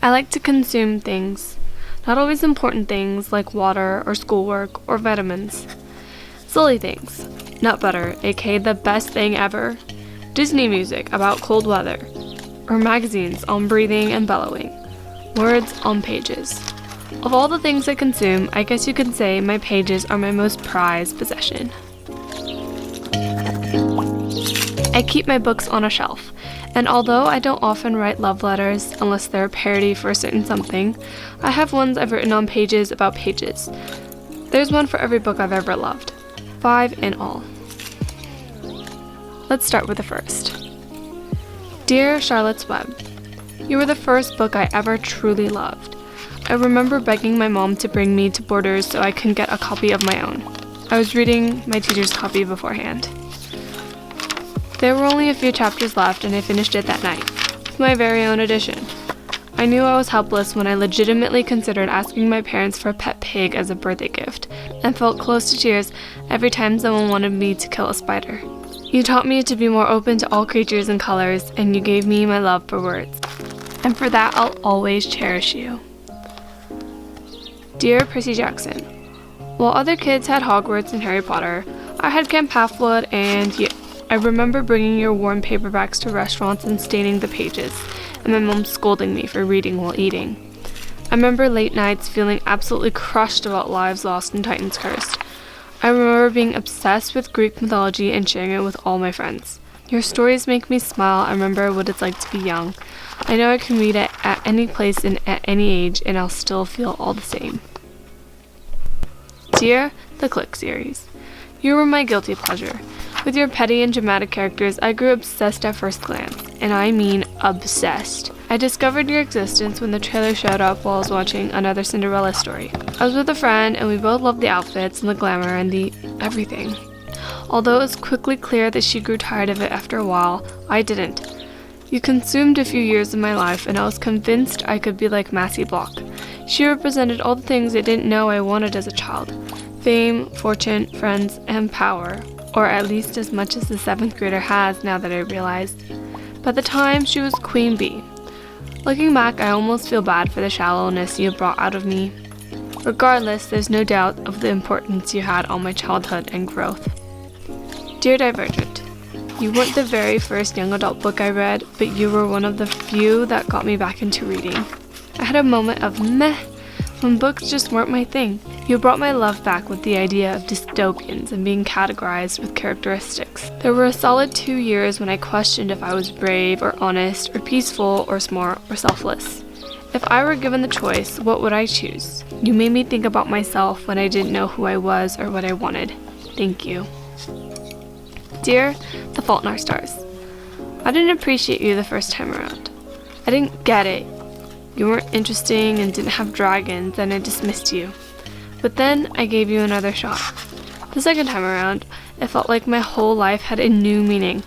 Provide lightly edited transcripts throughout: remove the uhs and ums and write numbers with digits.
I like to consume things, not always important things like water or schoolwork or vitamins. Silly things, nut butter, aka the best thing ever, Disney music about cold weather, or magazines on breathing and bellowing, words on pages. Of all the things I consume, I guess you could say my pages are my most prized possession. I keep my books on a shelf, and although I don't often write love letters unless they're a parody for a certain something, I have ones I've written on pages about pages. There's one for every book I've ever loved. 5 in all. Let's start with the first. Dear Charlotte's Web, you were the first book I ever truly loved. I remember begging my mom to bring me to Borders so I could get a copy of my own. I was reading my teacher's copy beforehand. There were only a few chapters left and I finished it that night. It's my very own edition. I knew I was helpless when I legitimately considered asking my parents for a pet pig as a birthday gift, and felt close to tears every time someone wanted me to kill a spider. You taught me to be more open to all creatures and colors, and you gave me my love for words. And for that, I'll always cherish you. Dear Percy Jackson, while other kids had Hogwarts and Harry Potter, I had Camp Half-Blood and you. I remember bringing your worn paperbacks to restaurants and staining the pages, and my mom scolding me for reading while eating. I remember late nights feeling absolutely crushed about Lives Lost and Titans Cursed. I remember being obsessed with Greek mythology and sharing it with all my friends. Your stories make me smile. I remember what it's like to be young. I know I can read it at any place and at any age, and I'll still feel all the same. Dear the Clique Series, you were my guilty pleasure. With your petty and dramatic characters, I grew obsessed at first glance, and I mean obsessed. I discovered your existence when the trailer showed up while I was watching another Cinderella story. I was with a friend, and we both loved the outfits and the glamour and the everything. Although it was quickly clear that she grew tired of it after a while, I didn't. You consumed a few years of my life, and I was convinced I could be like Massey Block. She represented all the things I didn't know I wanted as a child. Fame, fortune, friends, and power. Or at least as much as the 7th grader has now that I realized. By the time, she was Queen Bee. Looking back, I almost feel bad for the shallowness you brought out of me. Regardless, there's no doubt of the importance you had on my childhood and growth. Dear Divergent, you weren't the very first young adult book I read, but you were one of the few that got me back into reading. I had a moment of meh when books just weren't my thing. You brought my love back with the idea of dystopians and being categorized with characteristics. There were a solid 2 years when I questioned if I was brave or honest or peaceful or smart or selfless. If I were given the choice, what would I choose? You made me think about myself when I didn't know who I was or what I wanted. Thank you. Dear The Fault in Our Stars, I didn't appreciate you the first time around. I didn't get it. You weren't interesting and didn't have dragons, and I dismissed you. But then I gave you another shot. The second time around, it felt like my whole life had a new meaning.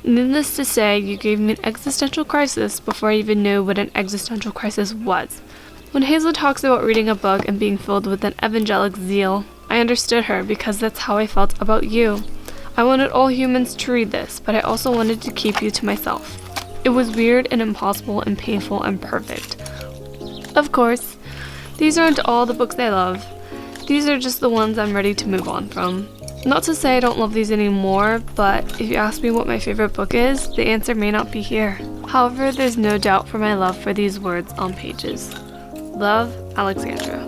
Needless to say, you gave me an existential crisis before I even knew what an existential crisis was. When Hazel talks about reading a book and being filled with an evangelic zeal, I understood her because that's how I felt about you. I wanted all humans to read this, but I also wanted to keep you to myself. It was weird and impossible and painful and perfect. Of course, these aren't all the books I love. These are just the ones I'm ready to move on from. Not to say I don't love these anymore, but if you ask me what my favorite book is, the answer may not be here. However, there's no doubt for my love for these words on pages. Love, Alexandra.